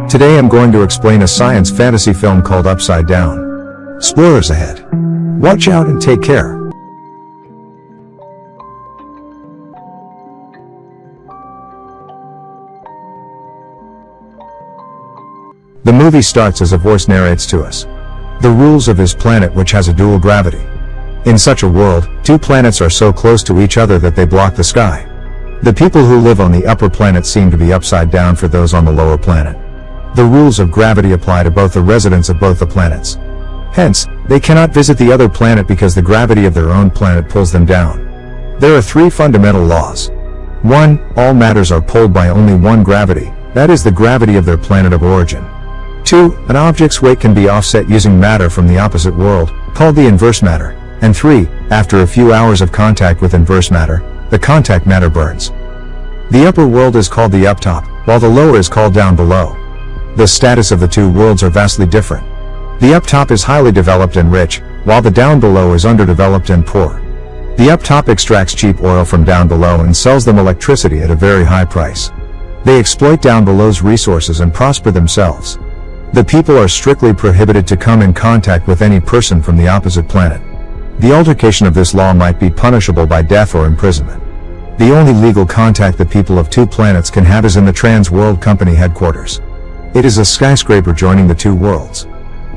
Today I'm going to explain a science fantasy film called Upside Down. Spoilers ahead. Watch out and take care. The movie starts as a voice narrates to us the rules of his planet, which has a dual gravity. In such a world, two planets are so close to each other that they block the sky. The people who live on the upper planet seem to be upside down for those on the lower planet. The rules of gravity apply to both the residents of both the planets. Hence, they cannot visit the other planet because the gravity of their own planet pulls them down. There are three fundamental laws. 1. All matters are pulled by only one gravity, that is the gravity of their planet of origin. 2. An object's weight can be offset using matter from the opposite world, called the inverse matter. And 3. After a few hours of contact with inverse matter, the contact matter burns. The upper world is called the uptop, while the lower is called down below. The status of the two worlds are vastly different. The uptop is highly developed and rich, while the down below is underdeveloped and poor. The uptop extracts cheap oil from down below and sells them electricity at a very high price. They exploit down below's resources and prosper themselves. The people are strictly prohibited to come in contact with any person from the opposite planet. The altercation of this law might be punishable by death or imprisonment. The only legal contact the people of two planets can have is in the Trans World Company headquarters. It is a skyscraper joining the two worlds.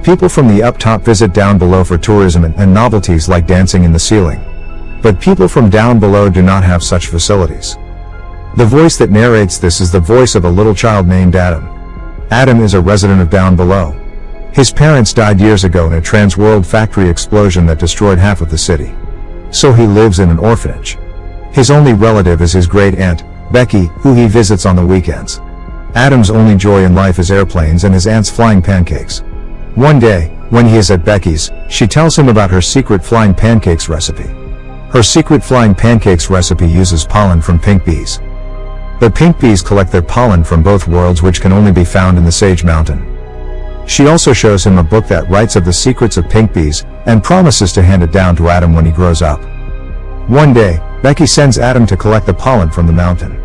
People from the up top visit down below for tourism and novelties like dancing in the ceiling. But people from down below do not have such facilities. The voice that narrates this is the voice of a little child named Adam. Adam is a resident of down below. His parents died years ago in a trans-world factory explosion that destroyed half of the city. So he lives in an orphanage. His only relative is his great-aunt, Becky, who he visits on the weekends. Adam's only joy in life is airplanes and his aunt's flying pancakes. One day, when he is at Becky's, she tells him about her secret flying pancakes recipe. Her secret flying pancakes recipe uses pollen from pink bees. The pink bees collect their pollen from both worlds, which can only be found in the Sage Mountain. She also shows him a book that writes of the secrets of pink bees, and promises to hand it down to Adam when he grows up. One day, Becky sends Adam to collect the pollen from the mountain.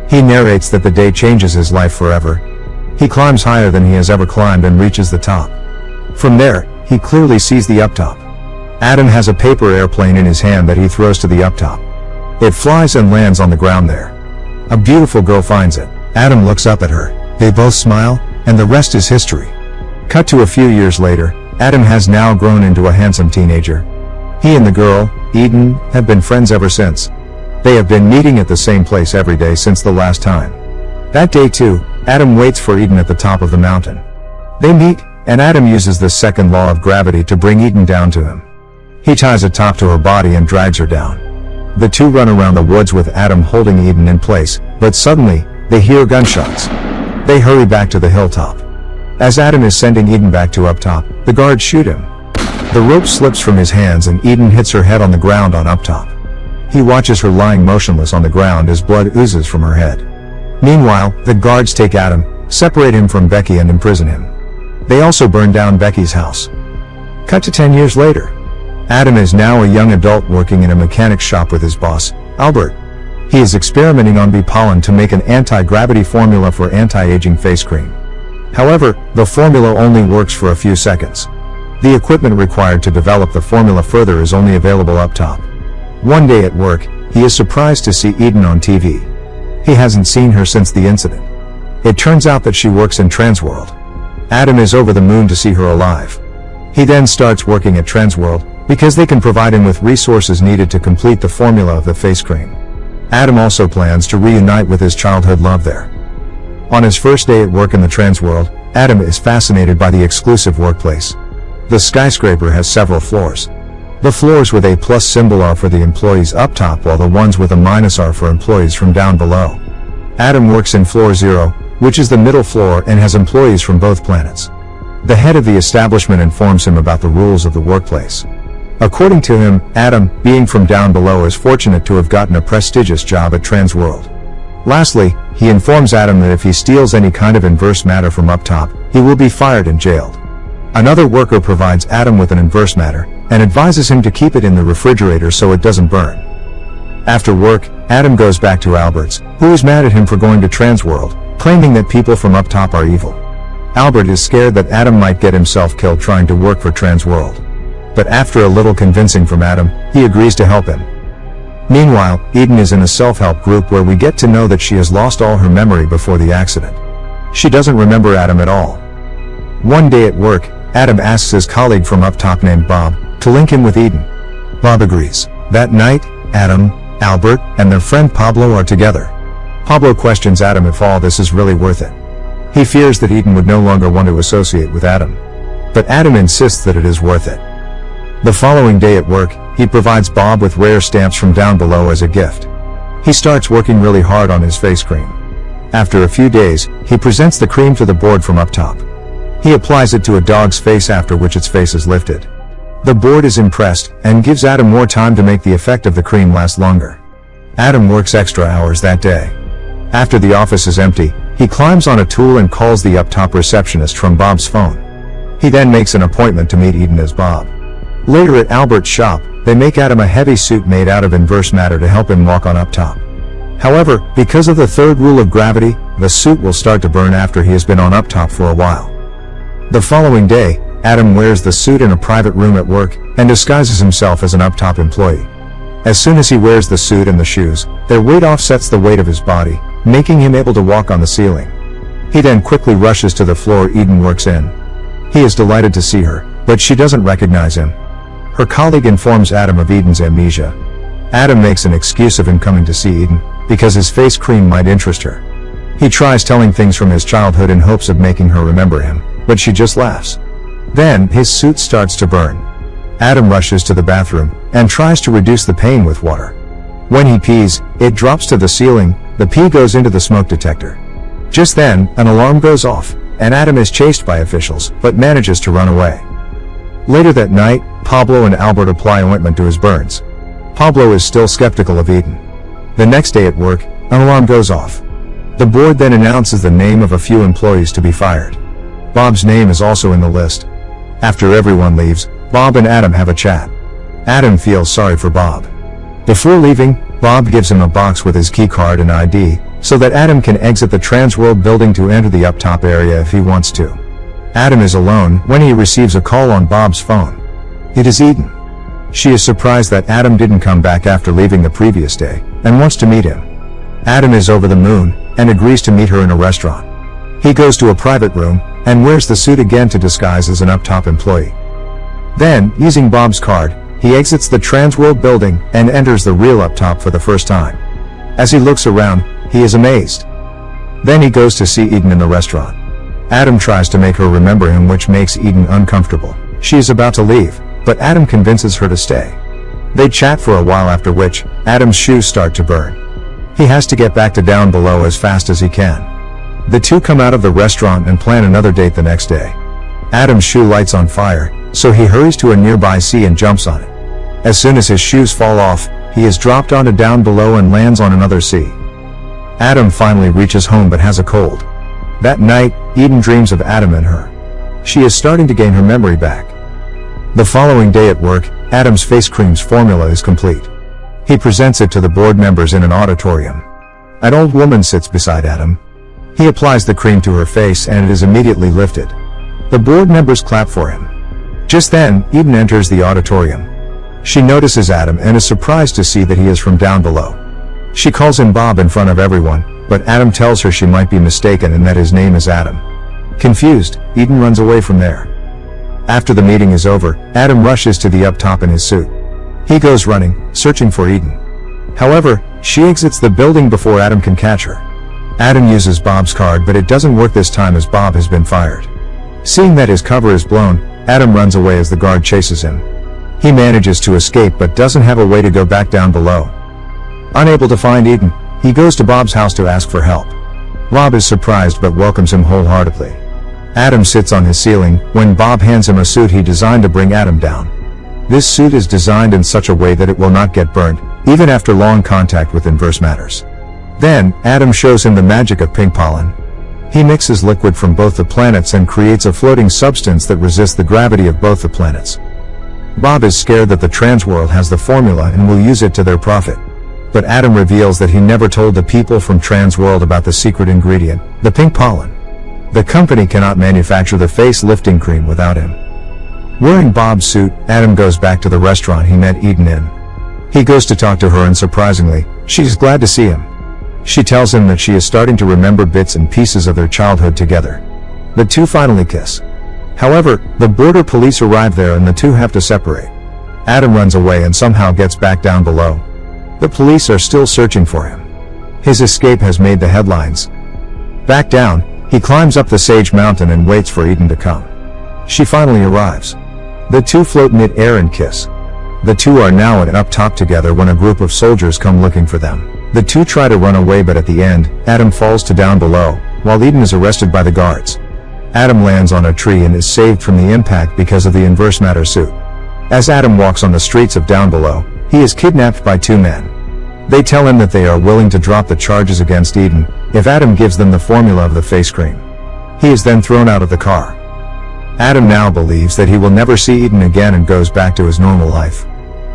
He narrates that the day changes his life forever. He climbs higher than he has ever climbed and reaches the top. From there, he clearly sees the uptop. Adam has a paper airplane in his hand that he throws to the uptop. It flies and lands on the ground there. A beautiful girl finds it. Adam looks up at her. They both smile, and the rest is history. Cut to a few years later, Adam has now grown into a handsome teenager. He and the girl, Eden, have been friends ever since. They have been meeting at the same place every day since the last time. That day too, Adam waits for Eden at the top of the mountain. They meet, and Adam uses the second law of gravity to bring Eden down to him. He ties a top to her body and drags her down. The two run around the woods with Adam holding Eden in place, but suddenly, they hear gunshots. They hurry back to the hilltop. As Adam is sending Eden back to up top, the guards shoot him. The rope slips from his hands and Eden hits her head on the ground on up top. He watches her lying motionless on the ground as blood oozes from her head. Meanwhile, the guards take Adam, separate him from Becky and imprison him. They also burn down Becky's house. Cut to 10 years later. Adam is now a young adult working in a mechanic's shop with his boss, Albert. He is experimenting on bee pollen to make an anti-gravity formula for anti-aging face cream. However, the formula only works for a few seconds. The equipment required to develop the formula further is only available up top. One day at work, he is surprised to see Eden on TV. He hasn't seen her since the incident. It turns out that she works in Transworld. Adam is over the moon to see her alive. He then starts working at Transworld, because they can provide him with resources needed to complete the formula of the face cream. Adam also plans to reunite with his childhood love there. On his first day at work in the Transworld, Adam is fascinated by the exclusive workplace. The skyscraper has several floors. The floors with a plus symbol are for the employees up top, while the ones with a minus are for employees from down below. Adam works in floor 0, which is the middle floor and has employees from both planets. The head of the establishment informs him about the rules of the workplace. According to him, Adam, being from down below, is fortunate to have gotten a prestigious job at Transworld. Lastly, he informs Adam that if he steals any kind of inverse matter from up top, he will be fired and jailed. Another worker provides Adam with an inverse matter, and advises him to keep it in the refrigerator so it doesn't burn. After work, Adam goes back to Albert's, who is mad at him for going to Transworld, claiming that people from up top are evil. Albert is scared that Adam might get himself killed trying to work for Transworld. But after a little convincing from Adam, he agrees to help him. Meanwhile, Eden is in a self-help group where we get to know that she has lost all her memory before the accident. She doesn't remember Adam at all. One day at work, Adam asks his colleague from up top named Bob to link him with Eden. Bob agrees. That night, Adam, Albert, and their friend Pablo are together. Pablo questions Adam if all this is really worth it. He fears that Eden would no longer want to associate with Adam. But Adam insists that it is worth it. The following day at work, he provides Bob with rare stamps from down below as a gift. He starts working really hard on his face cream. After a few days, he presents the cream to the board from up top. He applies it to a dog's face, after which its face is lifted. The board is impressed and gives Adam more time to make the effect of the cream last longer. Adam works extra hours that day. After the office is empty, he climbs on a tool and calls the up-top receptionist from Bob's phone. He then makes an appointment to meet Eden as Bob. Later at Albert's shop, they make Adam a heavy suit made out of inverse matter to help him walk on up top. However, because of the third rule of gravity, the suit will start to burn after he has been on up top for a while. The following day, Adam wears the suit in a private room at work and disguises himself as an up top employee. As soon as he wears the suit and the shoes, their weight offsets the weight of his body, making him able to walk on the ceiling. He then quickly rushes to the floor Eden works in. He is delighted to see her, but she doesn't recognize him. Her colleague informs Adam of Eden's amnesia. Adam makes an excuse of him coming to see Eden, because his face cream might interest her. He tries telling things from his childhood in hopes of making her remember him, but she just laughs. Then, his suit starts to burn. Adam rushes to the bathroom, and tries to reduce the pain with water. When he pees, it drops to the ceiling, the pee goes into the smoke detector. Just then, an alarm goes off, and Adam is chased by officials, but manages to run away. Later that night, Pablo and Albert apply ointment to his burns. Pablo is still skeptical of Eden. The next day at work, an alarm goes off. The board then announces the name of a few employees to be fired. Bob's name is also in the list. After everyone leaves, Bob and Adam have a chat. Adam feels sorry for Bob. Before leaving, Bob gives him a box with his key card and ID, so that Adam can exit the Transworld building to enter the up-top area if he wants to. Adam is alone when he receives a call on Bob's phone. It is Eden. She is surprised that Adam didn't come back after leaving the previous day, and wants to meet him. Adam is over the moon, and agrees to meet her in a restaurant. He goes to a private room, and wears the suit again to disguise as an up-top employee. Then, using Bob's card, he exits the Transworld building, and enters the real up-top for the first time. As he looks around, he is amazed. Then he goes to see Eden in the restaurant. Adam tries to make her remember him, which makes Eden uncomfortable. She is about to leave, but Adam convinces her to stay. They chat for a while, after which, Adam's shoes start to burn. He has to get back to down below as fast as he can. The two come out of the restaurant and plan another date the next day. Adam's shoe lights on fire, so he hurries to a nearby sea and jumps on it. As soon as his shoes fall off, he is dropped onto down below and lands on another sea. Adam finally reaches home but has a cold. That night, Eden dreams of Adam and her. She is starting to gain her memory back. The following day at work, Adam's face cream's formula is complete. He presents it to the board members in an auditorium. An old woman sits beside Adam. He applies the cream to her face and it is immediately lifted. The board members clap for him. Just then, Eden enters the auditorium. She notices Adam and is surprised to see that he is from down below. She calls him Bob in front of everyone, but Adam tells her she might be mistaken and that his name is Adam. Confused, Eden runs away from there. After the meeting is over, Adam rushes to the up top in his suit. He goes running, searching for Eden. However, she exits the building before Adam can catch her. Adam uses Bob's card, but it doesn't work this time as Bob has been fired. Seeing that his cover is blown, Adam runs away as the guard chases him. He manages to escape but doesn't have a way to go back down below. Unable to find Eden, he goes to Bob's house to ask for help. Bob is surprised but welcomes him wholeheartedly. Adam sits on his ceiling when Bob hands him a suit he designed to bring Adam down. This suit is designed in such a way that it will not get burned, even after long contact with inverse matters. Then, Adam shows him the magic of pink pollen. He mixes liquid from both the planets and creates a floating substance that resists the gravity of both the planets. Bob is scared that the Transworld has the formula and will use it to their profit. But Adam reveals that he never told the people from Transworld about the secret ingredient, the pink pollen. The company cannot manufacture the face lifting cream without him. Wearing Bob's suit, Adam goes back to the restaurant he met Eden in. He goes to talk to her and surprisingly, she's glad to see him. She tells him that she is starting to remember bits and pieces of their childhood together. The two finally kiss. However, the border police arrive there and the two have to separate. Adam runs away and somehow gets back down below. The police are still searching for him. His escape has made the headlines. Back down, he climbs up the Sage Mountain and waits for Eden to come. She finally arrives. The two float mid-air and kiss. The two are now up top together when a group of soldiers come looking for them. The two try to run away, but at the end, Adam falls to down below, while Eden is arrested by the guards. Adam lands on a tree and is saved from the impact because of the inverse matter suit. As Adam walks on the streets of down below, he is kidnapped by two men. They tell him that they are willing to drop the charges against Eden if Adam gives them the formula of the face cream. He is then thrown out of the car. Adam now believes that he will never see Eden again and goes back to his normal life.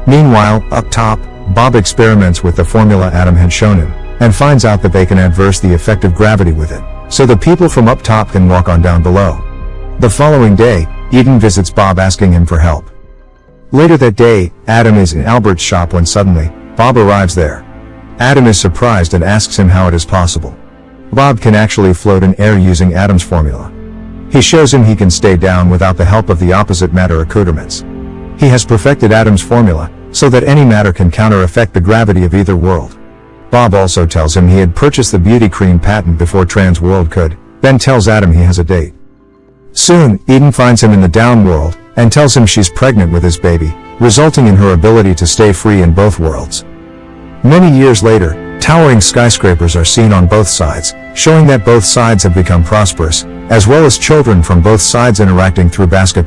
Meanwhile, up top, Bob experiments with the formula Adam had shown him, and finds out that they can adverse the effect of gravity with it, so the people from up top can walk on down below. The following day, Eden visits Bob asking him for help. Later that day, Adam is in Albert's shop when suddenly, Bob arrives there. Adam is surprised and asks him how it is possible. Bob can actually float in air using Adam's formula. He shows him he can stay down without the help of the opposite matter accoutrements. He has perfected Adam's formula, so that any matter can counter-affect the gravity of either world. Bob also tells him he had purchased the beauty cream patent before Trans World could, then tells Adam he has a date. Soon, Eden finds him in the down world, and tells him she's pregnant with his baby, resulting in her ability to stay free in both worlds. Many years later, towering skyscrapers are seen on both sides, showing that both sides have become prosperous, as well as children from both sides interacting through basketball.